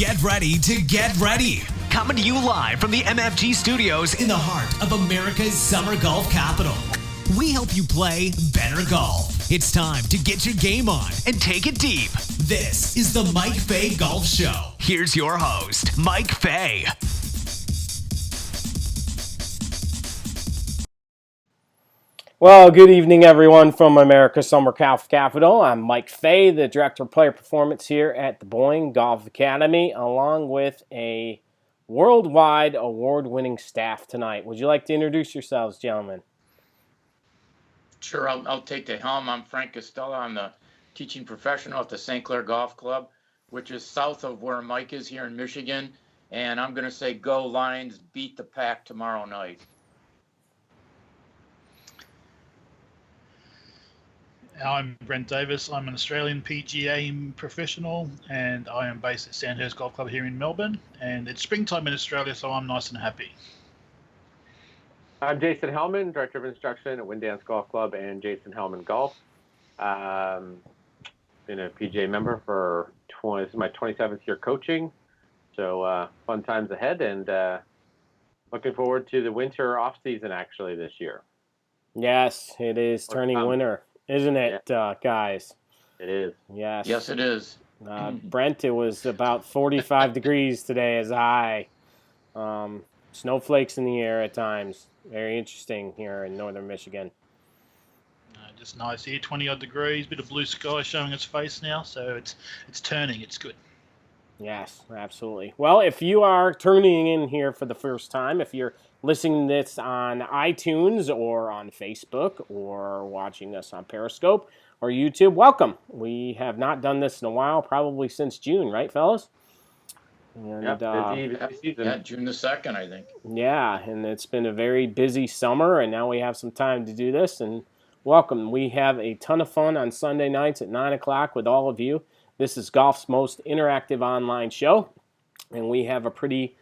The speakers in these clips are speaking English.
Get ready to get ready. Coming to you live from the MFG studios in the heart of America's summer golf capital. We help you play better golf. It's time to get your game on and take it deep. This is the Mike Fay Golf Show. Here's your host, Mike Fay. Well, good evening, everyone, from America's Summer Golf Capital. I'm Mike Fay, the Director of Player Performance here at the Boyne Golf Academy, along with a worldwide award-winning staff tonight. Would you like to introduce yourselves, gentlemen? Sure, I'll take the helm. I'm Frank Costello. I'm the teaching professional at the St. Clair Golf Club, which is south of where Mike is here in Michigan. And I'm going to say go Lions, beat the pack tomorrow night. I'm Brent Davis. I'm an Australian PGA professional, and I am based at Sandhurst Golf Club here in Melbourne. And it's springtime in Australia, so I'm nice and happy. I'm Jason Helman, Director of Instruction at Windance Golf Club and Jason Helman Golf. Been a PGA member for this is my 27th year coaching, so fun times ahead, and looking forward to the winter off season actually this year. Yes, it is turning winter, isn't it, guys? It is. Yes. Yes, it is. Brent, it was about 45 degrees today as a high. Snowflakes in the air at times. Very interesting here in northern Michigan. Just nice here, 20-odd degrees, bit of blue sky showing its face now, so it's turning. It's good. Yes, absolutely. Well, if you are tuning in here for the first time, if you're listening to this on iTunes or on Facebook or watching us on Periscope or YouTube, welcome. We have not done this in a while, probably since June, right, fellas? And, busy season. Yeah, June the 2nd, I think. Yeah, and it's been a very busy summer, and now we have some time to do this, and welcome. We have a ton of fun on Sunday nights at 9 o'clock with all of you. This is golf's most interactive online show, and we have a pretty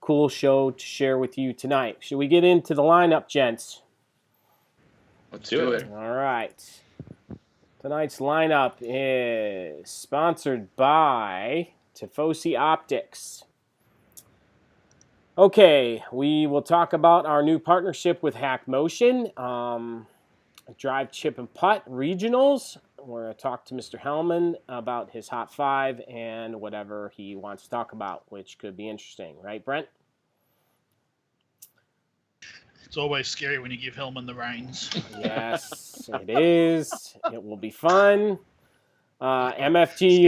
cool show to share with you tonight. Should we get into the lineup, gents? Let's do it. All right. Tonight's lineup is sponsored by Tifosi Optics. Okay, we will talk about our new partnership with HackMotion, Drive, Chip, and Putt Regionals. We're going to talk to Mr. Helman about his Hot 5 and whatever he wants to talk about, which could be interesting. Right, Brent? It's always scary when you give Helman the reins. Yes, it is. It will be fun. MFG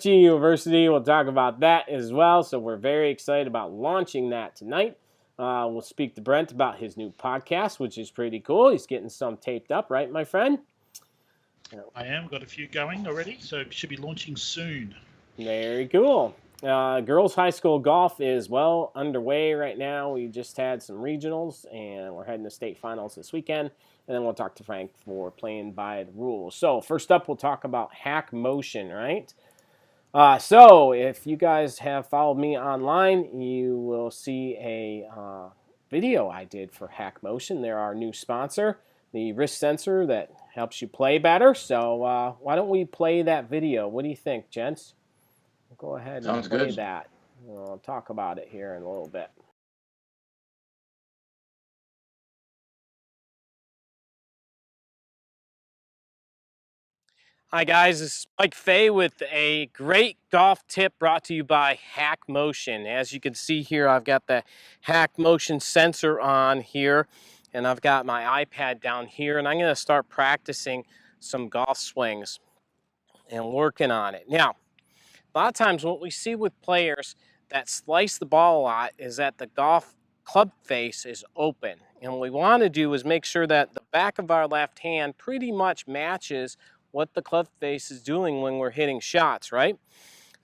University, we'll talk about that as well. So we're very excited about launching that tonight. We'll speak to Brent about his new podcast, which is pretty cool. He's getting some taped up, right, my friend? I am. Got a few going already, so it should be launching soon. Very cool. Girls high school golf is well underway right now. We just had some regionals, and we're heading to state finals this weekend. And then we'll talk to Frank for playing by the rules. So first up, we'll talk about HackMotion, right? So if you guys have followed me online, you will see a video I did for HackMotion. They're our new sponsor, the wrist sensor that helps you play better. So why don't we play that video? What do you think, gents? We'll go ahead and play that. We'll talk about it here in a little bit. Hi guys, this is Mike Fay with a great golf tip brought to you by HackMotion. As you can see here, I've got the HackMotion sensor on here, and I've got my iPad down here, and I'm going to start practicing some golf swings and working on it. Now, a lot of times what we see with players that slice the ball a lot is that the golf club face is open. And what we want to do is make sure that the back of our left hand pretty much matches what the club face is doing when we're hitting shots, right?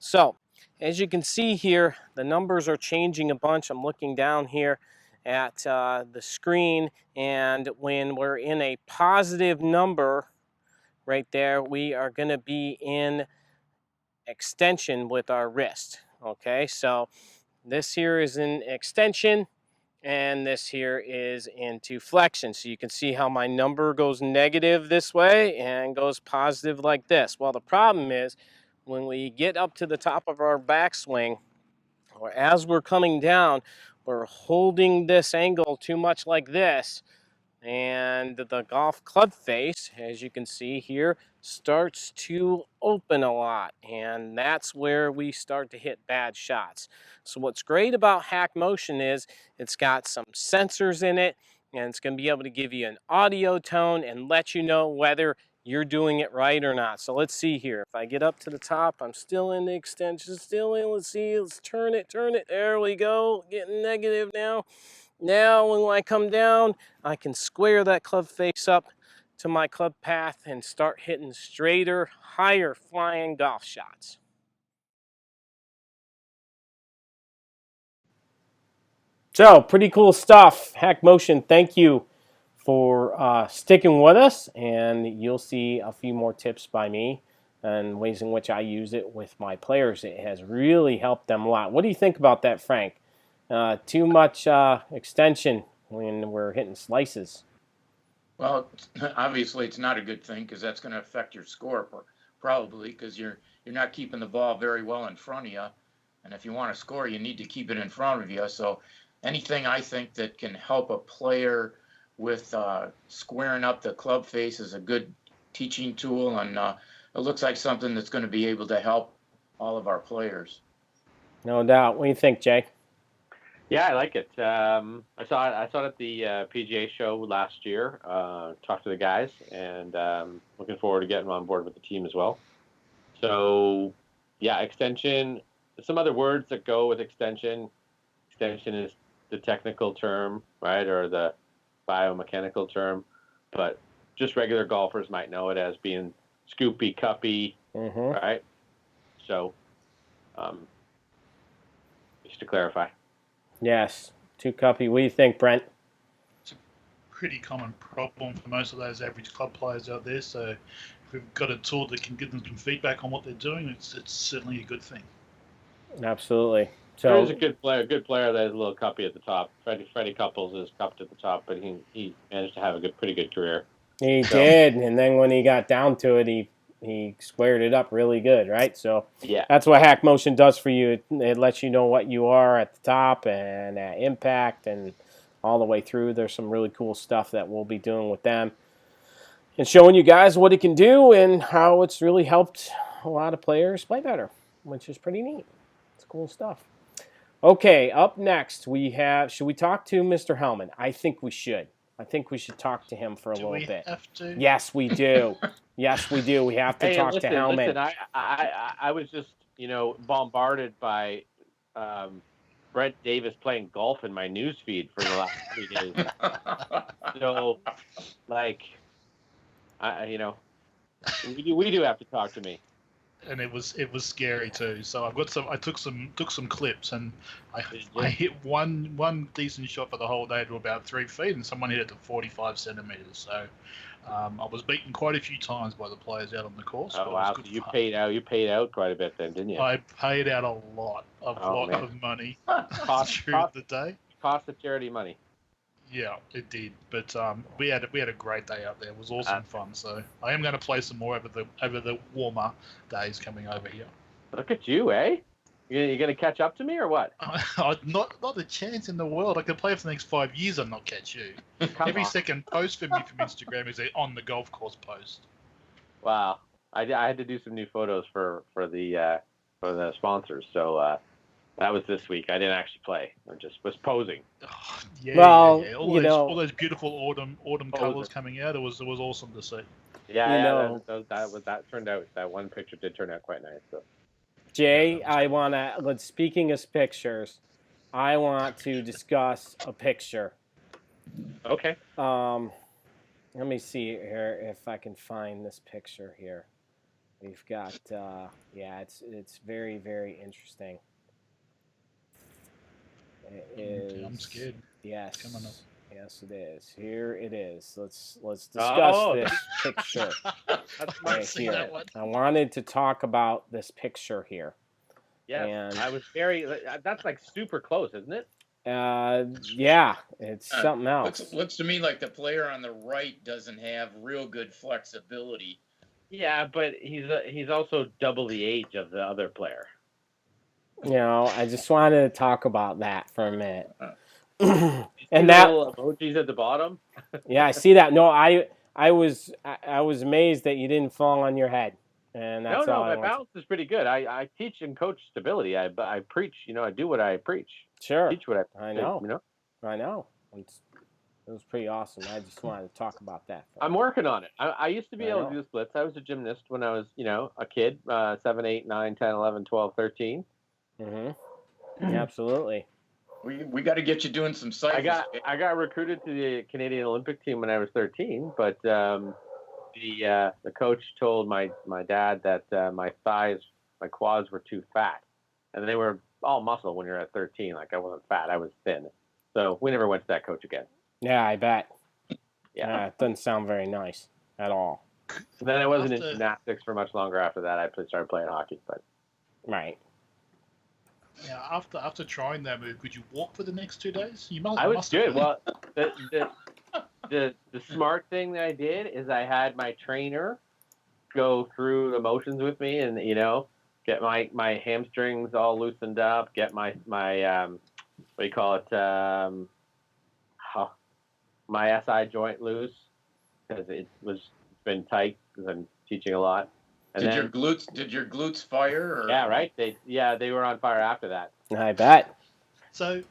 So, as you can see here, the numbers are changing a bunch. I'm looking down here at the screen, and when we're in a positive number right there, we are going to be in extension with our wrist. Okay, so this here is in extension, and this here is into flexion. So you can see how my number goes negative this way and goes positive like this. Well, the problem is when we get up to the top of our backswing, or as we're coming down, we're holding this angle too much like this, and the golf club face, as you can see here, starts to open a lot, and that's where we start to hit bad shots. So what's great about HackMotion is it's got some sensors in it, and it's going to be able to give you an audio tone and let you know whether you're doing it right or not. So let's see here. If I get up to the top, I'm still in the extension, still in. Let's see, let's turn it. There we go. Getting negative now. Now, when I come down, I can square that club face up to my club path and start hitting straighter, higher flying golf shots. So, pretty cool stuff. HackMotion, thank you for sticking with us, and you'll see a few more tips by me and ways in which I use it with my players. It has really helped them a lot. What do you think about that, Frank? Too much extension when we're hitting slices. Well, obviously it's not a good thing because that's going to affect your score probably because you're not keeping the ball very well in front of you, and if you want to score, you need to keep it in front of you. So anything I think that can help a player with squaring up the club face is a good teaching tool, and it looks like something that's going to be able to help all of our players. No doubt. What do you think, Jay? Yeah, I like it. I saw it at the PGA show last year. Talked to the guys, and looking forward to getting on board with the team as well. So, yeah, extension. Some other words that go with extension. Extension is the technical term, right, or the biomechanical term, but just regular golfers might know it as being scoopy, cuppy, right? So, just to clarify. Yes, too cuppy. What do you think, Brent? It's a pretty common problem for most of those average club players out there. So if we've got a tool that can give them some feedback on what they're doing, it's certainly a good thing. Absolutely. So there's a good player that is a little cuppy at the top. Freddie Couples is cupped at the top, but he managed to have a pretty good career. He did, and then when he got down to it, he squared it up really good, right? So yeah, that's what HackMotion does for you. It lets you know what you are at the top and at impact and all the way through. There's some really cool stuff that we'll be doing with them and showing you guys what it can do and how it's really helped a lot of players play better, which is pretty neat. It's cool stuff. Okay, up next we have, should we talk to Mr. Helman? I think we should. I think we should talk to him for a little bit. Do we have to? Yes, we do. Yes, we do. We have to talk to Helman. Listen, I was just, bombarded by Brent Davis playing golf in my news feed for the last 3 days. So, we do have to talk to me. And it was scary too. So I took some clips, and I hit one decent shot for the whole day to about 3 feet, and someone hit it to 45 centimeters. So I was beaten quite a few times by the players out on the course. Oh wow! So you paid out quite a bit then, didn't you? I paid out a lot of money through the day. Cost of charity money. Yeah, it did. But we had a great day out there. It was awesome fun. So I am going to play some more over the warmer days coming over here. Look at you, eh? You're going to catch up to me or what? Not a chance in the world. I could play for the next 5 years and not catch you. Every second post for me from Instagram is a on the golf course post. Wow, I had to do some new photos for the sponsors. So. That was this week. I didn't actually play. I just was posing. Oh, yeah, well, yeah. All those beautiful autumn colors coming out. It was awesome to see. Yeah, that turned out. That one picture did turn out quite nice. So. Jay, speaking of pictures, I want to discuss a picture. Okay. Let me see here if I can find this picture here. We've got it's very, very interesting. It is. I'm scared. Yes. Coming up. Yes, it is. Here it is. Let's discuss this picture right here. That one. I wanted to talk about this picture here. Yeah, and I was very. That's like super close, isn't it? Yeah, it's something else. Looks to me like the player on the right doesn't have real good flexibility Yeah, but he's also double the age of the other player. You know, I just wanted to talk about that for a minute. And that little emojis at the bottom. Yeah, I see that. No, I was amazed that you didn't fall on your head, and that's No, all I my want. balance is pretty good. I teach and coach stability. I preach. I do what I preach. Sure, Teach what I say, know. I know. It was pretty awesome. I just wanted to talk about that. I'm working on it. I used to be I able know. to do splits. I was a gymnast when I was, a kid, 7, 8, 9, 10, 11, 12, 13. Mm-hmm. Absolutely. We got to get you doing some cycles. I got recruited to the Canadian Olympic team when I was 13, but the coach told my dad that my thighs, my quads were too fat, and they were all muscle when you're at 13. Like I wasn't fat, I was thin. So we never went to that coach again. Yeah, I bet. Yeah, It doesn't sound very nice at all. So then I wasn't in gymnastics for much longer after that. I started playing hockey, but right. Yeah, after trying that move, could you walk for the next 2 days? I was good. Well, the smart thing that I did is I had my trainer go through the motions with me, and get my hamstrings all loosened up, get my what do you call it, my SI joint loose because it's been tight because I'm teaching a lot. And did your glutes fire? Or? Yeah, right. They were on fire after that. I bet. So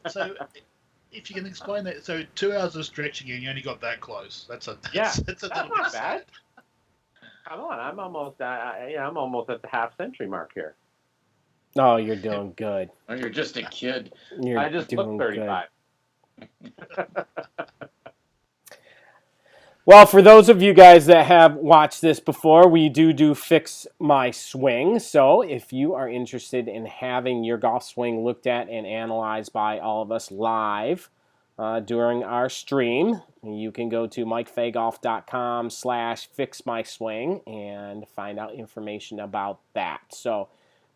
if you can explain that, so 2 hours of stretching and you only got that close. That's a little bit bad. sad. Come on, I'm almost at the half-century mark here. Oh, you're doing good. Oh, you're just a kid. I just look 35. Well, for those of you guys that have watched this before, we do Fix My Swing. So if you are interested in having your golf swing looked at and analyzed by all of us live during our stream, you can go to mikefagolf.com/fixmyswing and find out information about that. So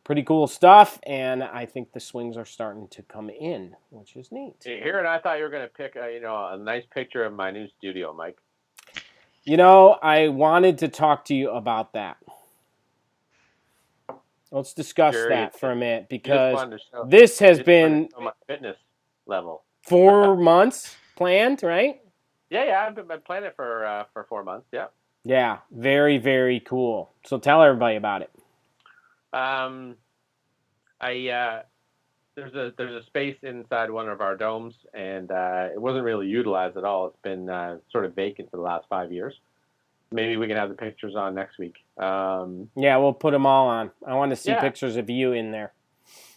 pretty cool stuff, and I think the swings are starting to come in, which is neat. Here, and I thought you were going to pick a nice picture of my new studio, Mike. I wanted to talk to you about that. Let's discuss that for a minute, because this has been my fitness level. 4 months planned, right? Yeah, I've been planning it for 4 months. Yeah. Yeah, very, very cool. So tell everybody about it. There's a space inside one of our domes, and it wasn't really utilized at all. It's been sort of vacant for the last 5 years. Maybe we can have the pictures on next week. Yeah, we'll put them all on. I want to see pictures of you in there.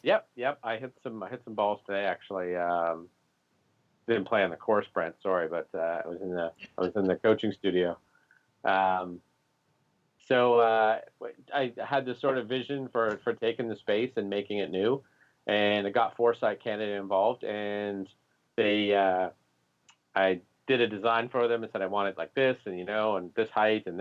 Yep. I hit some balls today, actually. Didn't play on the course, Brent. Sorry, but I was in the coaching studio. So I had this sort of vision for taking the space and making it new, and I got Foresight Canada involved, and I did a design for them and said I want it like this, and and this height, and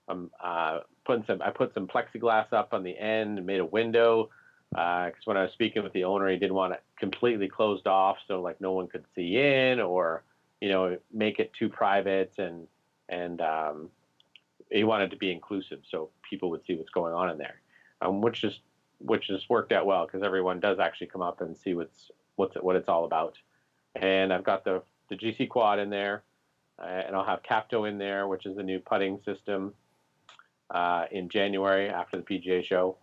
I put some plexiglass up on the end and made a window, because when I was speaking with the owner, he didn't want it completely closed off, so like no one could see in, or make it too private, and he wanted to be inclusive so people would see what's going on in there, which just worked out well, because everyone does actually come up and see what it's all about. And I've got the GC quad in there, and I'll have Capto in there, which is the new putting system, in January after the PGA show.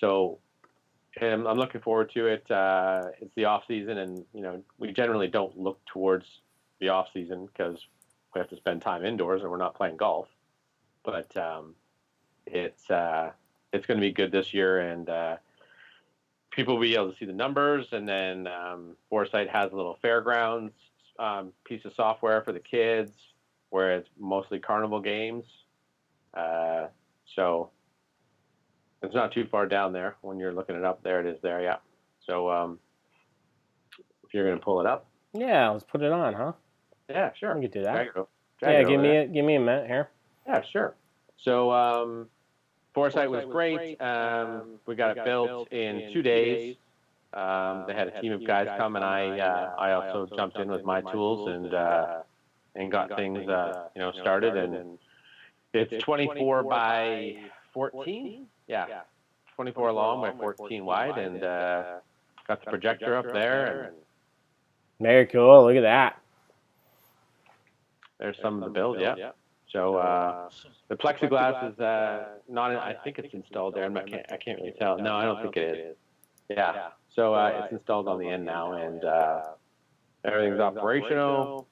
So and I'm looking forward to it. It's the off season, and we generally don't look towards the off season because we have to spend time indoors and we're not playing golf. But it's going to be good this year, and people will be able to see the numbers. And then Foresight has a little fairgrounds piece of software for the kids, where it's mostly carnival games. So it's not too far down there when you're looking it up. There it is there, yeah. So if you're going to pull it up. Yeah, let's put it on, huh? Yeah, sure. We could do that. Drag give me a minute here. Yeah, sure. So Foresight was great. We got it built in 2 days. They had a team of guys come, and I also jumped in with my tools and got things started, and It's 24 by 14. Yeah, 24 long by 14 wide, and got the projector up there. And very cool. Look at that. there's some of the build. Yeah. So the plexiglass is not. I think it's installed there. I can't really tell. No, I don't think it is. Yeah. So it's installed on the end now, and everything's operational.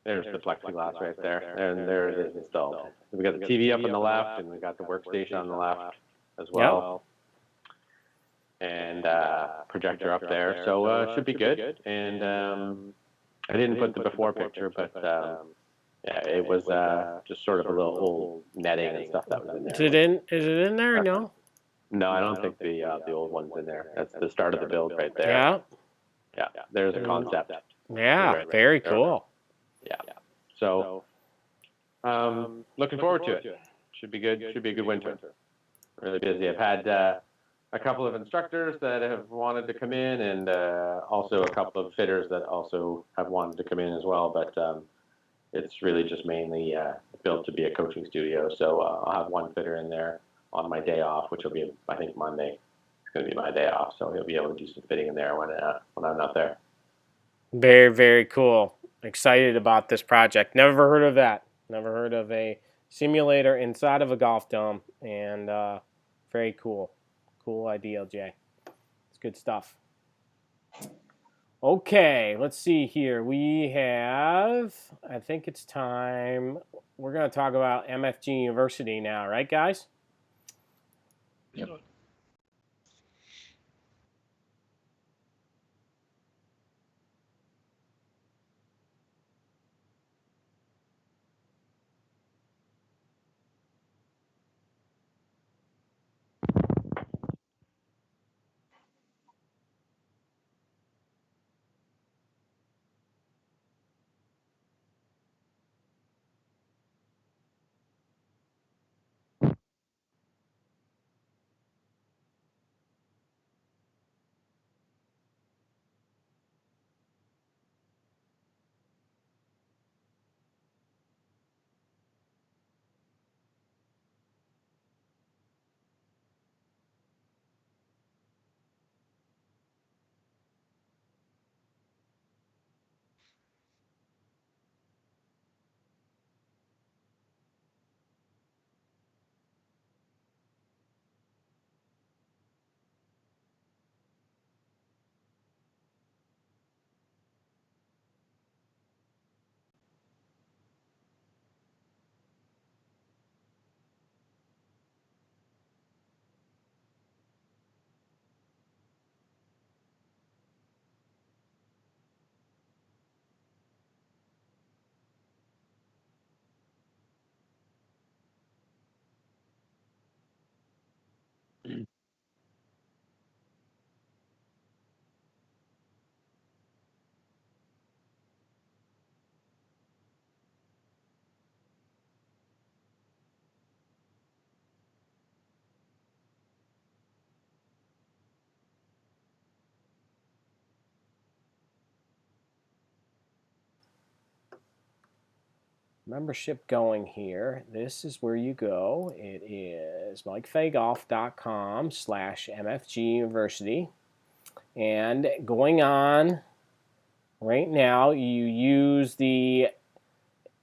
There's the plexiglass right there, and there it is installed. We got the TV up on the left, and we got the workstation on the left as well, and projector up there. So it should be good. And I didn't put the before picture, but yeah, it was just sort of a little old netting and stuff that was in there. Is it in there? No. No, I don't think the old one's in there. That's the start of the build right there. Yeah. Yeah. There's a concept. Yeah. Very cool. Yeah. So, looking forward to it. Should be good. Should be a good winter. Really busy. I've had a couple of instructors that have wanted to come in, and also a couple of fitters that also have wanted to come in as well. But it's really just mainly built to be a coaching studio. So I'll have one fitter in there on my day off, which will be, I think, Monday. It's going to be my day off, so he'll be able to do some fitting in there when I'm not there. Very, very cool. Excited about this project. Never heard of that. Never heard of a simulator inside of a golf dome. And very cool. Cool idea, Jay. It's good stuff. Okay, let's see here. We have, I think it's time. We're going to talk about MFG University now, right, guys? Yep. Membership going here. This is where you go. It is MikeFayGolf.com/MFG University. And going on right now, you use the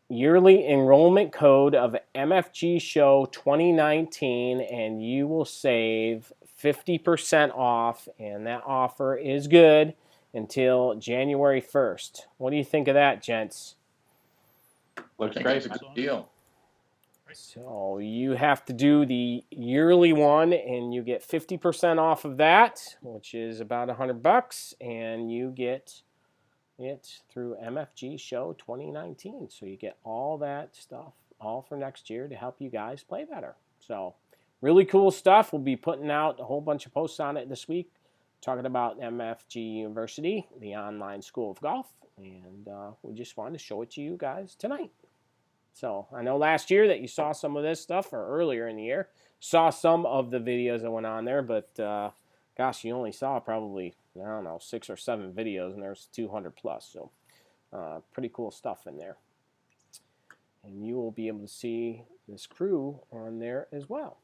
yearly enrollment code of MFG Show 2019 and you will save 50% off, and that offer is good until January 1st. What do you think of that, gents? Looks I think great. it's a good deal. So you have to do the yearly one, and you get 50% off of that, which is about $100, and you get it through MFG Show 2019. So you get all that stuff, all for next year to help you guys play better. So really cool stuff. We'll be putting out a whole bunch of posts on it this week, talking about MFG University, the online school of golf, and we just wanted to show it to you guys tonight. So I know last year that you saw some of this stuff, or earlier in the year, saw some of the videos that went on there, but gosh, you only saw probably, I don't know, 6 or 7 videos, and there's 200 plus, so pretty cool stuff in there. And you will be able to see this crew on there as well.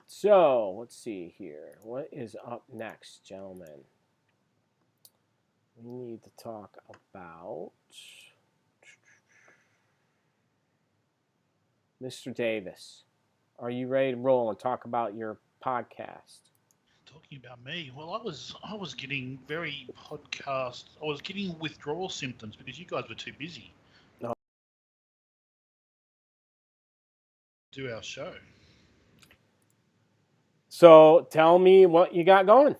So let's see here. What is up next, gentlemen? We need to talk about Mr. Davis. Are you ready to roll and talk about your podcast? Talking about me, well, I was getting I was getting withdrawal symptoms because you guys were too busy No. to do our show. So tell me what you got going.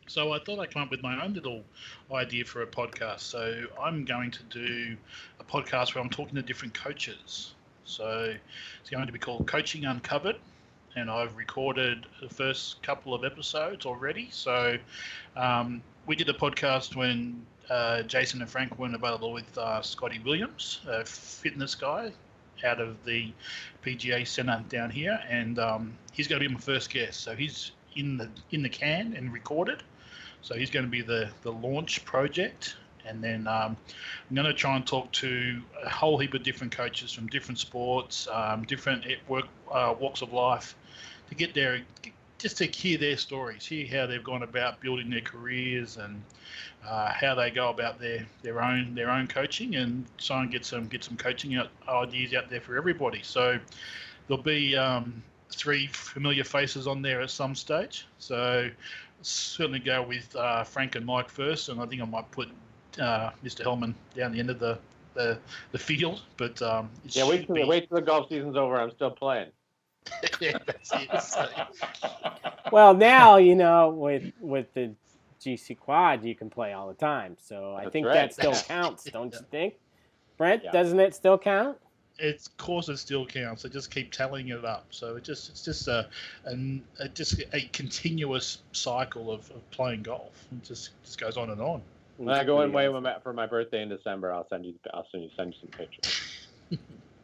So I thought I'd come up with my own little idea for a podcast. So I'm going to do a podcast where I'm talking to different coaches. So it's going to be called Coaching Uncovered, and I've recorded the first couple of episodes already. So we did a podcast when Jason and Frank weren't available with Scotty Williams, a fitness guy out of the PGA Centre down here, and he's going to be my first guest. So he's in the can and recorded. So he's going to be the launch project, and then I'm going to try and talk to a whole heap of different coaches from different sports, different walks of life, to get there, just to hear their stories, hear how they've gone about building their careers, and how they go about their own coaching, and try and get some coaching ideas out there for everybody. So there'll be 3 familiar faces on there at some stage. So certainly go with Frank and Mike first, and I think I might put Mr. Helman down the end of the field. But wait till the golf season's over. I'm still playing. Yeah, that's it. So. Well, now with the GC Quad, you can play all the time. So I think that still counts, don't you think, Brent? Yeah. Doesn't it still count? Of course, it still counts. I just keep tallying it up. So it's just a continuous cycle of playing golf. It just goes on and on. When I go away for my birthday in December, I'll send you some pictures.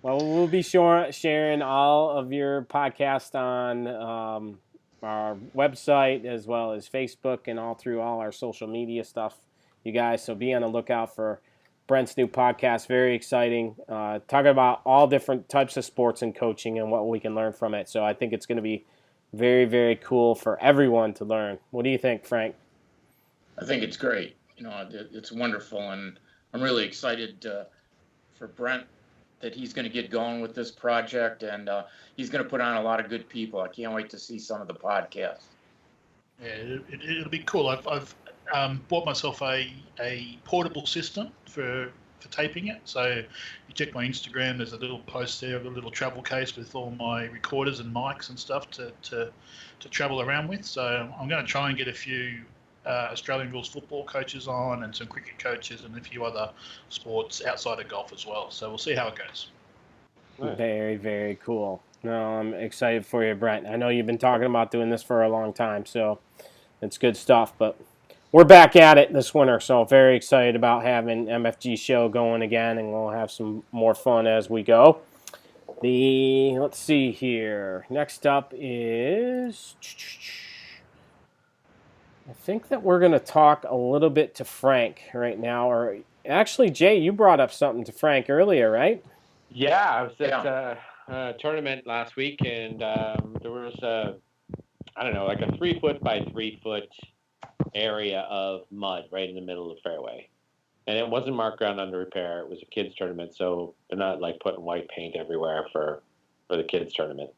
Well, we'll be sharing all of your podcast on our website, as well as Facebook, and all through all our social media stuff, you guys. So be on the lookout for Brent's new podcast. Very exciting. Talking about all different types of sports and coaching and what we can learn from it. So I think it's going to be very, very cool for everyone to learn. What do you think, Frank? I think it's great. It's wonderful, and I'm really excited for Brent that he's going to get going with this project, and he's going to put on a lot of good people. I can't wait to see some of the podcasts. Yeah, it'll be cool. I've bought myself a portable system for taping it. So you check my Instagram, there's a little post there of a little travel case with all my recorders and mics and stuff to travel around with. So I'm going to try and get a few Australian rules football coaches on, and some cricket coaches, and a few other sports outside of golf as well. So we'll see how it goes. Very, very cool. No, I'm excited for you, Brent. I know you've been talking about doing this for a long time, so it's good stuff. But we're back at it this winter, so very excited about having MFG show going again, and we'll have some more fun as we go. Let's see here. Next up is, I think that we're going to talk a little bit to Frank right now. Or actually, Jay, you brought up something to Frank earlier, right? Yeah, I was at a tournament last week, and there was like a 3 foot by 3 foot area of mud right in the middle of the fairway. And it wasn't marked ground under repair. It was a kids tournament, so they're not like putting white paint everywhere for the kids tournament.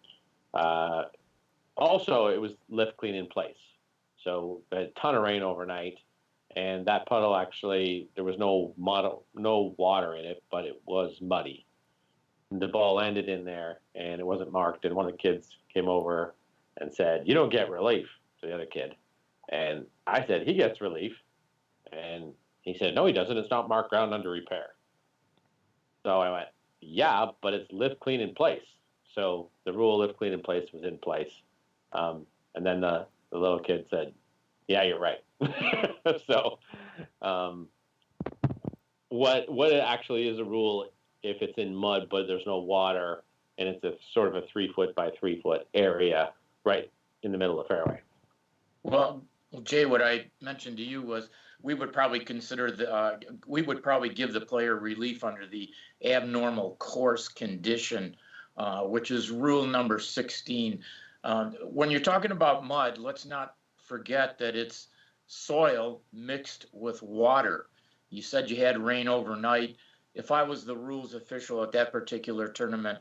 Also, it was lift clean in place. So a ton of rain overnight, and that puddle actually, there was no water in it, but it was muddy. And the ball ended in there, and it wasn't marked. And one of the kids came over and said, "You don't get relief," to the other kid. And I said, "He gets relief." And he said, "No, he doesn't. It's not marked ground under repair." So I went, "Yeah, but it's lift clean in place." So the rule lift clean in place was in place. And then the little kid said, "Yeah, you're right." So what it actually is a rule if it's in mud, but there's no water, and it's a sort of a 3 foot by 3 foot area right in the middle of the fairway. Well, Jay, what I mentioned to you was we would probably consider we would probably give the player relief under the abnormal course condition which is rule number 16. When you're talking about mud, let's not forget that it's soil mixed with water. You said you had rain overnight. If I was the rules official at that particular tournament,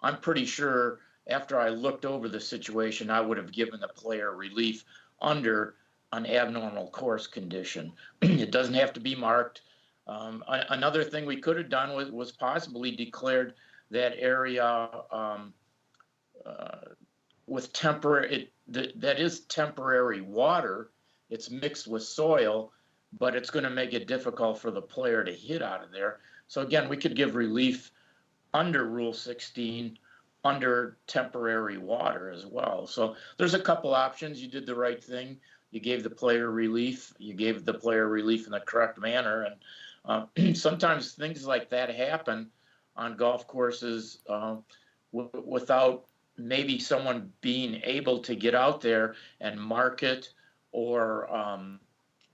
I'm pretty sure after I looked over the situation, I would have given the player relief under an abnormal course condition. It doesn't have to be marked. Another thing we could have done was possibly declared that area with temporary, that is temporary water. It's mixed with soil, but it's going to make it difficult for the player to hit out of there. So again, we could give relief under Rule 16 under temporary water as well. So there's a couple options. You did the right thing. You gave the player relief. You gave the player relief in the correct manner. And sometimes things like that happen on golf courses without maybe someone being able to get out there and mark it or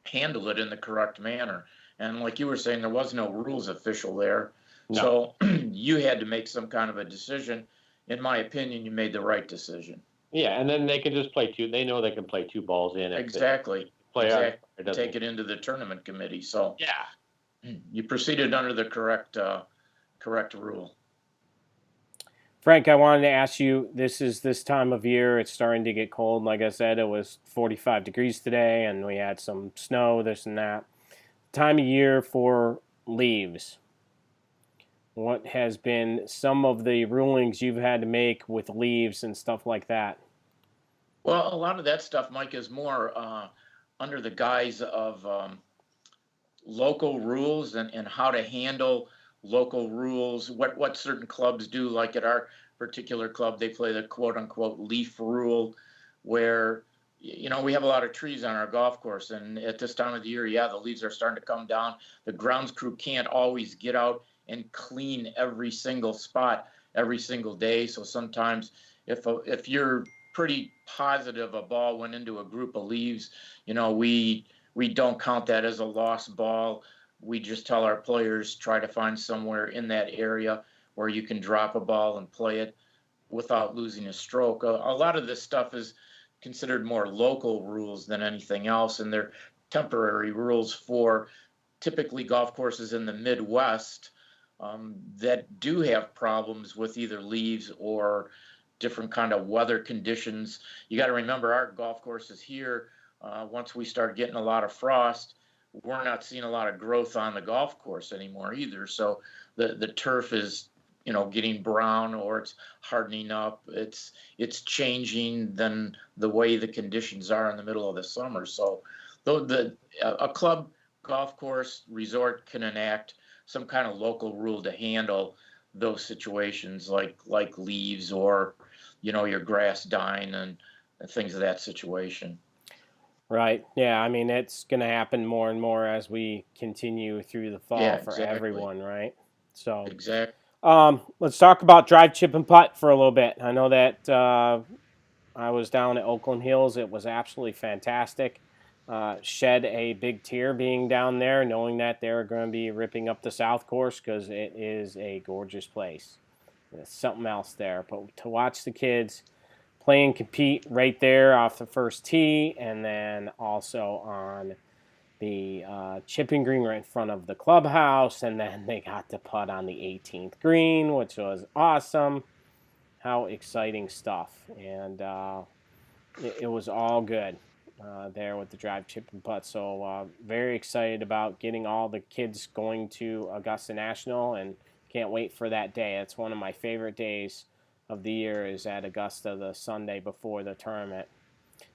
handle it in the correct manner. And like you were saying, there was no rules official there. No. So you had to make some kind of a decision. In my opinion, you made the right decision. Yeah, and then they can just play two. They know they can play two balls in. Exactly. Take it into the tournament committee. So yeah, you proceeded under the correct rule. Frank, I wanted to ask you, this time of year, it's starting to get cold. Like I said, it was 45 degrees today, and we had some snow, this and that. Time of year for leaves. What has been some of the rulings you've had to make with leaves and stuff like that? Well, a lot of that stuff, Mike, is more under the guise of local rules and how to handle local rules, what certain clubs do. Like at our particular club, they play the quote unquote leaf rule, where we have a lot of trees on our golf course, and at this time of the year, the leaves are starting to come down. The grounds crew can't always get out and clean every single spot every single day. So sometimes if you're pretty positive a ball went into a group of leaves, we don't count that as a lost ball. We just tell our players, try to find somewhere in that area where you can drop a ball and play it without losing a stroke. A lot of this stuff is considered more local rules than anything else, and they're temporary rules for typically golf courses in the Midwest that do have problems with either leaves or different kind of weather conditions. You got to remember, our golf courses here, once we start getting a lot of frost, we're not seeing a lot of growth on the golf course anymore either. So the turf is, getting brown, or it's hardening up. It's changing than the way the conditions are in the middle of the summer. So a club golf course resort can enact some kind of local rule to handle those situations like leaves or, your grass dying and things of that situation. Right. Yeah. I mean, it's going to happen more and more as we continue through the fall for everyone, right? So exactly. Let's talk about drive, chip, and putt for a little bit. I know that I was down at Oakland Hills. It was absolutely fantastic. Shed a big tear being down there, knowing that they're going to be ripping up the South Course because it is a gorgeous place. There's something else there. But to watch the kids play and compete right there off the first tee, and then also on the chipping green right in front of the clubhouse, and then they got to putt on the 18th green, which was awesome. How exciting stuff. And it was all good there with the drive, chip, and putt. So very excited about getting all the kids going to Augusta National, and can't wait for that day. It's one of my favorite days of the year, is at Augusta, the Sunday before the tournament.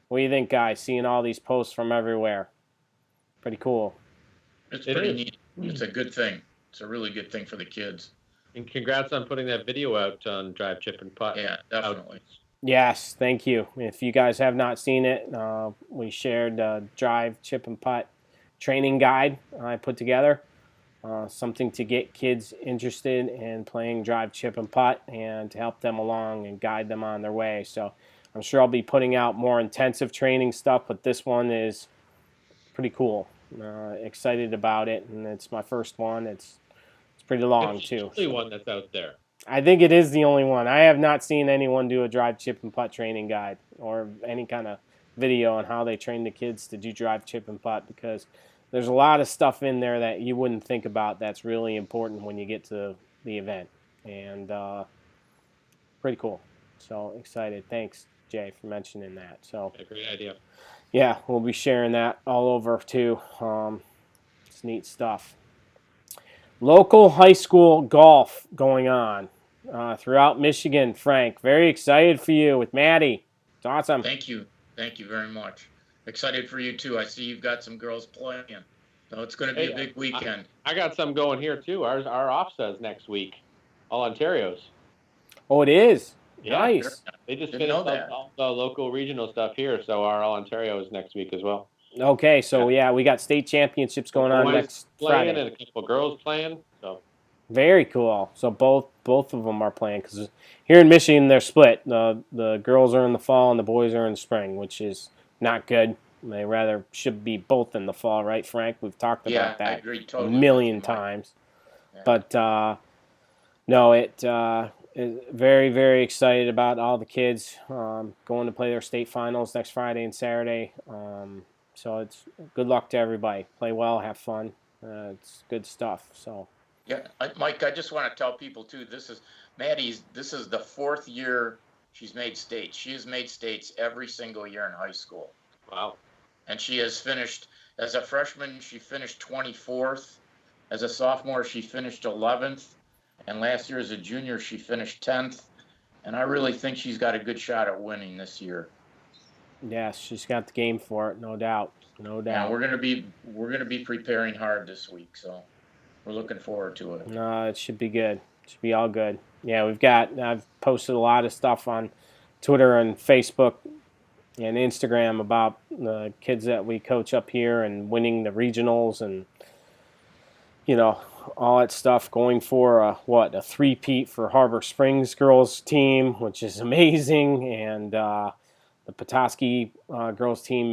What do you think, guys? Seeing all these posts from everywhere. Pretty cool. It's pretty neat. It's a good thing. It's a really good thing for the kids. And congrats on putting that video out on Drive, Chip, and Putt. Yeah, definitely. Yes, thank you. If you guys have not seen it, we shared the Drive, Chip, and Putt training guide I put together. Something to get kids interested in playing drive, chip, and putt, and to help them along and guide them on their way. So I'm sure I'll be putting out more intensive training stuff, but this one is pretty cool. Excited about it, and it's my first one. It's pretty long, too. It's the only one that's out there. I think it is the only one. I have not seen anyone do a drive, chip, and putt training guide or any kind of video on how they train the kids to do drive, chip, and putt, because there's a lot of stuff in there that you wouldn't think about that's really important when you get to the event. And pretty cool. So excited. Thanks, Jay, for mentioning that. So Great idea. yeah, we'll be sharing that all over too. It's neat stuff. Local high school golf going on throughout Michigan. Frank, very excited for you with Maddie. It's awesome. Thank you very much. Excited for you too. I see you've got some girls playing, so it's going to be a big weekend. I got some going here too. Our OFSA's next week, all Ontario's. Oh, it is. Yeah, nice. They just finished up all the local regional stuff here, so our all Ontario is next week as well. Okay, so yeah, we got state championships going on next Friday, and a couple of girls playing. So very cool. So both of them are playing, because here in Michigan they're split. The girls are in the fall and the boys are in the spring, which is not good. They rather should be both in the fall, right, Frank? We've talked about that a million times. Yeah. But no, it is very, very excited about all the kids going to play their state finals next Friday and Saturday. So it's good luck to everybody. Play well, have fun. It's good stuff. So yeah, Mike, I just want to tell people too. This is Maddie's. This is the 4th year she's made states. She has made states every single year in high school. Wow. And she has finished as a freshman. She finished 24th. As a sophomore, she finished 11th. And last year as a junior, she finished 10th. And I really think she's got a good shot at winning this year. Yes, she's got the game for it, no doubt. No doubt. Yeah, we're gonna be preparing hard this week, so we're looking forward to it. No, it should be good. It should be all good. Yeah, I've posted a lot of stuff on Twitter and Facebook and Instagram about the kids that we coach up here and winning the regionals and, all that stuff, going for a three-peat for Harbor Springs girls team, which is amazing, and the Petoskey girls team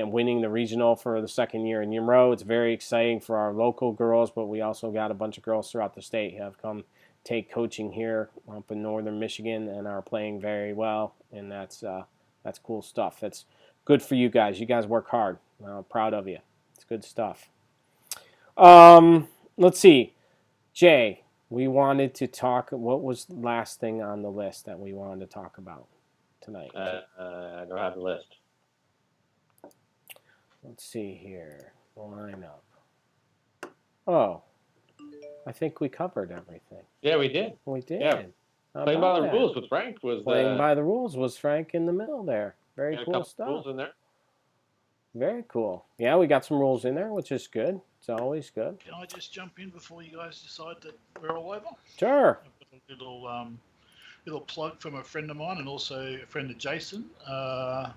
winning the regional for the 2nd year in Yumro. It's very exciting for our local girls, but we also got a bunch of girls throughout the state who have come take coaching here up in northern Michigan and are playing very well, and that's cool stuff. That's good for you guys. You guys work hard. I'm proud of you. It's good stuff. Let's see. Jay, we wanted to talk. What was the last thing on the list that we wanted to talk about tonight? I don't have the list. Let's see here. Lineup. Oh, I think we covered everything. Yeah, we did. We did. Yeah. Playing by the rules with Frank was playing by the rules was Frank in the middle there. Very cool stuff. Rules in there. Very cool. Yeah, we got some rules in there, which is good. It's always good. Can I just jump in before you guys decide that we're all over? Sure. I've got a little plug from a friend of mine and also a friend of Jason,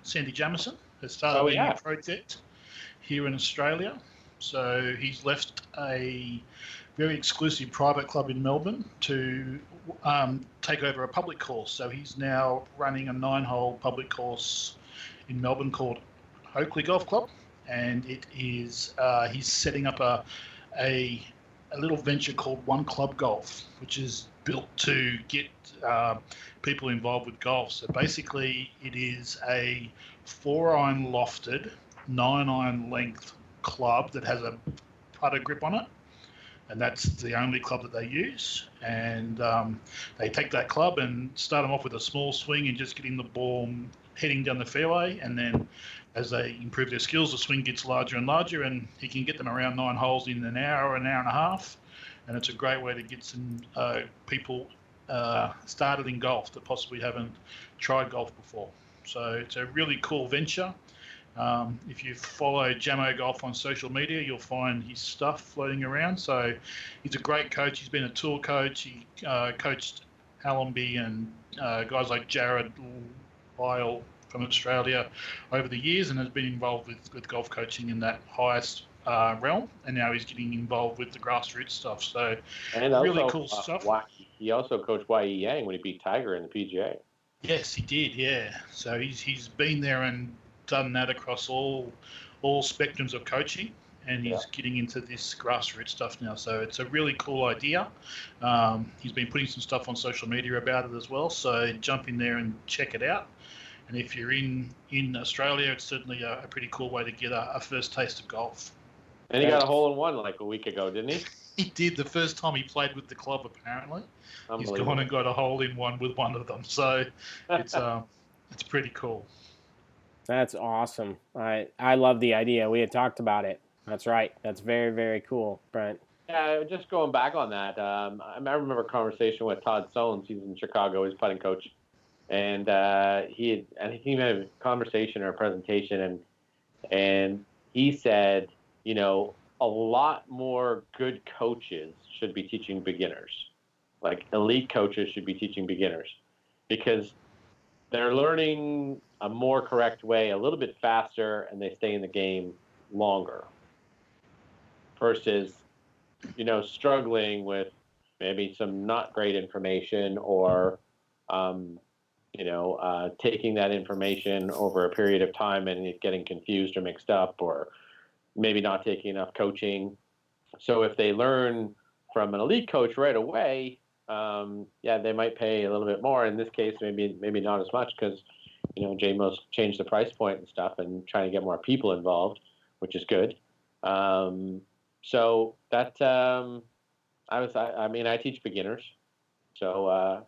Sandy Jamison, has started a new project here in Australia. So he's left a very exclusive private club in Melbourne to take over a public course. So he's now running a 9-hole public course in Melbourne called Oakley Golf Club, and it is he's setting up a little venture called One Club Golf, which is built to get people involved with golf. So basically, it is a 4-iron lofted, 9-iron length club that has a putter grip on it, and that's the only club that they use. And they take that club and start them off with a small swing and just getting the ball heading down the fairway, and then as they improve their skills, the swing gets larger and larger, and he can get them around 9 holes in an hour and a half. And it's a great way to get some people started in golf that possibly haven't tried golf before. So it's a really cool venture. If you follow Jamo Golf on social media, you'll find his stuff floating around. So he's a great coach. He's been a tour coach. He coached Hallenby and guys like Jared Lyle from Australia over the years, and has been involved with golf coaching in that highest realm, and now he's getting involved with the grassroots stuff. So and really also, cool stuff. He also coached Y.E. Yang when he beat Tiger in the PGA. Yes, he did. Yeah, so he's been there and done that across all spectrums of coaching. and he's getting into this grassroots stuff now. So it's a really cool idea. He's been putting some stuff on social media about it as well. So jump in there and check it out. And if you're in Australia, it's certainly a pretty cool way to get a first taste of golf. And he got a hole-in-one like a week ago, didn't he? He did the first time he played with the club, apparently. He's gone and got a hole-in-one with one of them. So it's pretty cool. That's awesome. I love the idea. We had talked about it. That's right. That's very, very cool, Brent. Yeah, just going back on that, I remember a conversation with Todd Sones. He's in Chicago. He's putting coach. And he had a conversation or a presentation, and he said, you know, a lot more good coaches should be teaching beginners. Like elite coaches should be teaching beginners because they're learning a more correct way a little bit faster, and they stay in the game longer versus, you know, struggling with maybe some not great information or, taking that information over a period of time and it getting confused or mixed up, or maybe not taking enough coaching. So if they learn from an elite coach right away, they might pay a little bit more. In this case, maybe not as much because, you know, JMO's changed the price point and stuff and trying to get more people involved, which is good. So that I teach beginners, so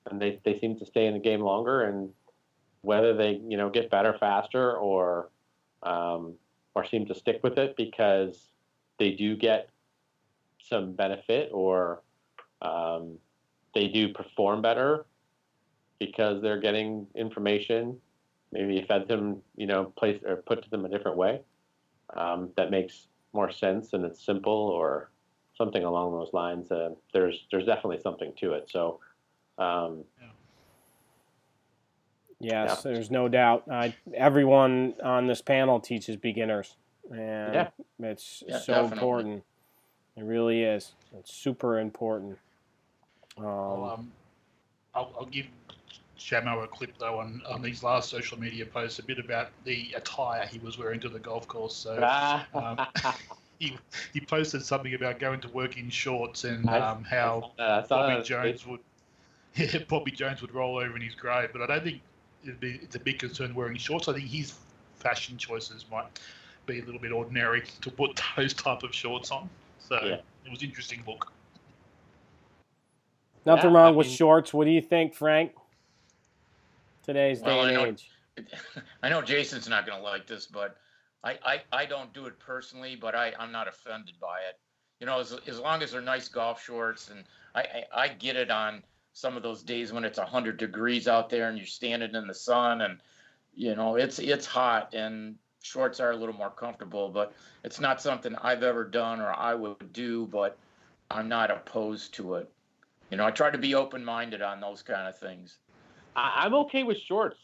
and they seem to stay in the game longer, and whether they, you know, get better faster or seem to stick with it because they do get some benefit, or they do perform better because they're getting information, maybe fed them, you know, placed or put to them a different way that makes more sense and it's simple or something along those lines. There's definitely something to it. So. Yes, there's no doubt. Everyone on this panel teaches beginners, and it's so definitely important. It really is. It's super important. I'll give Shamo a clip though on his last social media post, a bit about the attire he was wearing to the golf course. So he posted something about going to work in shorts and how Bobby Jones would roll over in his grave, but I don't think it's a big concern wearing shorts. I think his fashion choices might be a little bit ordinary to put those type of shorts on. So it was an interesting look. Nothing wrong with shorts. What do you think, Frank? Today's day and age. I know Jason's not going to like this, but I don't do it personally, but I'm not offended by it. You know, as long as they're nice golf shorts, and I get it on some of those days when it's 100 degrees out there and you're standing in the sun and, you know, it's hot and shorts are a little more comfortable, but it's not something I've ever done or I would do, but I'm not opposed to it. You know, I try to be open-minded on those kind of things. I'm okay with shorts.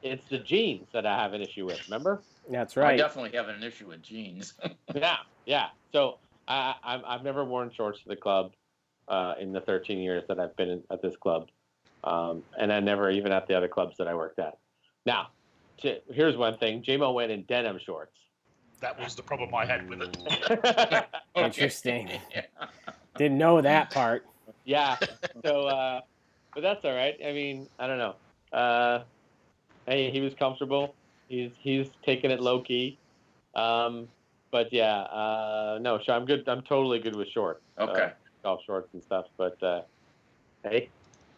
It's the jeans that I have an issue with, remember? That's right. I definitely have an issue with jeans. Yeah. So I've never worn shorts to the club in the 13 years that I've been at this club. And I never, even at the other clubs that I worked at. Now, here's one thing. JMO went in denim shorts. That was the problem I had with it. Interesting. Didn't know that part. Yeah. So, but that's all right. I mean, I don't know. Hey, he was comfortable. He's taking it low key. But yeah, no, so I'm good. I'm totally good with shorts. Okay. Golf shorts and stuff. But hey,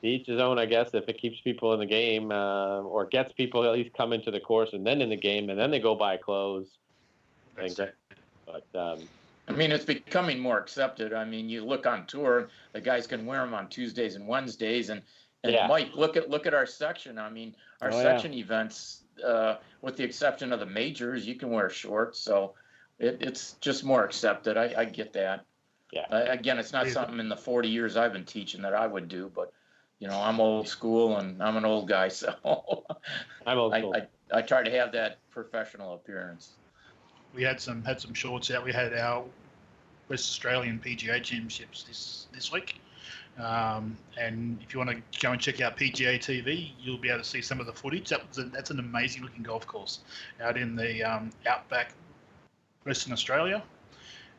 to each his own, I guess. If it keeps people in the game, or gets people at least come into the course and then in the game, and then they go buy clothes. But I mean, it's becoming more accepted. I mean, you look on tour, the guys can wear them on Tuesdays and Wednesdays, and Mike, look at our section. I mean, our section events, with the exception of the majors, you can wear shorts, so it's just more accepted. I get that. Yeah. Again, it's not something in the 40 years I've been teaching that I would do, but you know, I'm old school and I'm an old guy, so I'm old school. I try to have that professional appearance. We had some shorts out. We had our West Australian PGA Championships this week. And if you want to go and check out PGA TV, you'll be able to see some of the footage. That's an amazing looking golf course out in the outback Western Australia,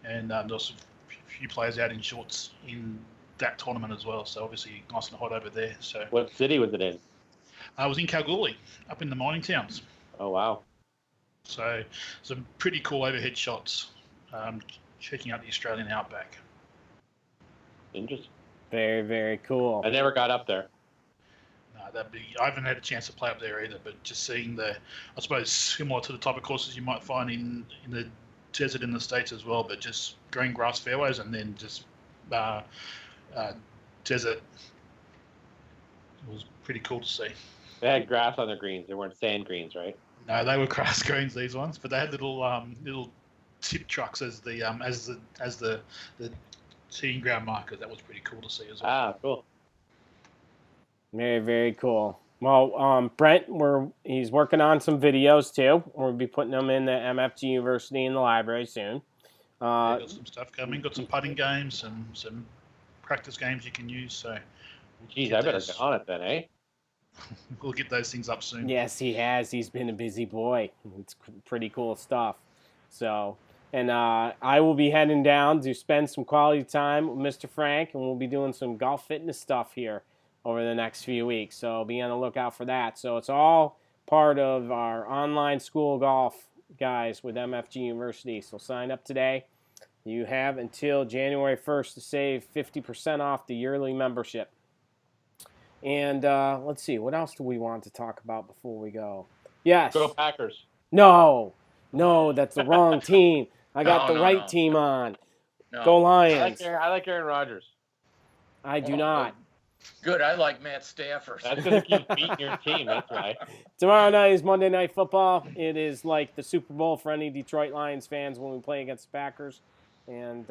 and there was a few players out in shorts in that tournament as well. So obviously nice and hot over there. So What city was it in? I was in Kalgoorlie, up in the mining towns. Oh, wow. So some pretty cool overhead shots, checking out the Australian outback. Interesting. Very, very cool. I never got up there. No, I haven't had a chance to play up there either, but just seeing I suppose similar to the type of courses you might find in the desert in the States as well, but just green grass fairways and then just desert. It was pretty cool to see. They had grass on their greens. They weren't sand greens, right? No, they were grass greens, these ones, but they had little tip trucks as the teeing ground markers. That was pretty cool to see as well. Ah, cool. Very, very cool. Well, Brent, he's working on some videos too. We'll be putting them in the MFG University in the library soon. Got some stuff coming. Got some putting games and some practice games you can use. So, Geez, I better get on it then, eh? We'll get those things up soon. Yes, he has. He's been a busy boy. It's pretty cool stuff. So, and I will be heading down to spend some quality time with Mr. Frank, and we'll be doing some golf fitness stuff here over the next few weeks. So be on the lookout for that. So it's all part of our online school golf, guys, with MFG University. So sign up today. You have until January 1st to save 50% off the yearly membership. And let's see, what else do we want to talk about before we go? Yes. Go Packers. No, that's the wrong team. I got the right team on. No. Go Lions. I like Aaron Rodgers. I do not. Good. I like Matt Stafford. That's because he keeps beating your team. That's right. Tomorrow night is Monday Night Football. It is like the Super Bowl for any Detroit Lions fans when we play against the Packers. And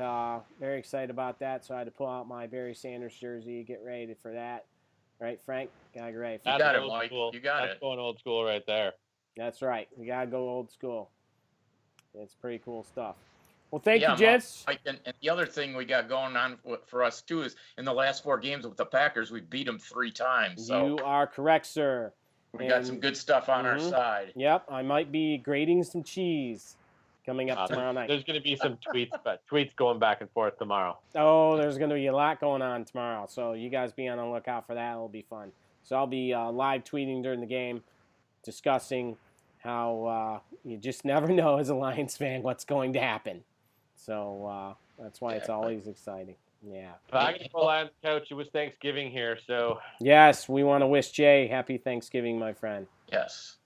very excited about that. So I had to pull out my Barry Sanders jersey, get ready for that. Right, Frank? Gotta get ready for You that. got it, Mike. You got it. That's going old school right there. That's right. We gotta go old school. It's pretty cool stuff. Well, thank you, gents. Mike, and the other thing we got going on for us too is in the last 4 games with the Packers, we beat them 3 times. So you are correct, sir. We got some good stuff on our side. Yep, I might be grating some cheese coming up tomorrow night. There's going to be some tweets going back and forth tomorrow. Oh, there's going to be a lot going on tomorrow, so you guys be on the lookout for that. It'll be fun. So I'll be live tweeting during the game, discussing how you just never know as a Lions fan what's going to happen. So that's why it's always exciting. Yeah. Packers Lions coach, it was Thanksgiving here, so. Yes, we want to wish Jay happy Thanksgiving, my friend. Yes.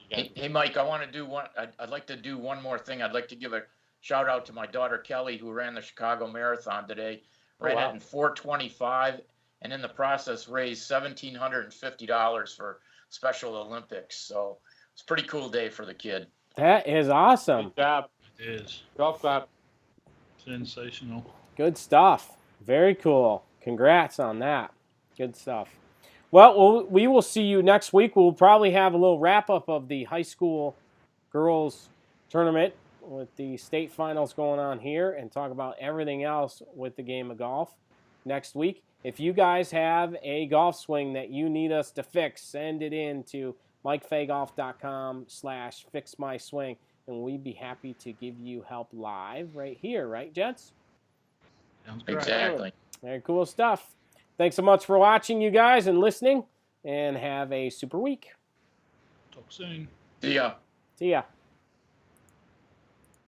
Hey, Mike, I want to do one. I'd like to do one more thing. I'd like to give a shout out to my daughter Kelly, who ran the Chicago Marathon today. Ran it in 4:25, and in the process raised $1,750 for Special Olympics. So it's a pretty cool day for the kid. That is awesome. Good job. It is. Golf clap. Sensational. Good stuff. Very cool. Congrats on that. Good stuff. Well, we will see you next week. We'll probably have a little wrap-up of the high school girls tournament with the state finals going on here and talk about everything else with the game of golf next week. If you guys have a golf swing that you need us to fix, send it in to mikefagolf.com/fixmyswing, and we'd be happy to give you help live right here, right, gents? Sounds great. Exactly. Very cool stuff. Thanks so much for watching, you guys, and listening, and have a super week. Talk soon. See ya. See ya.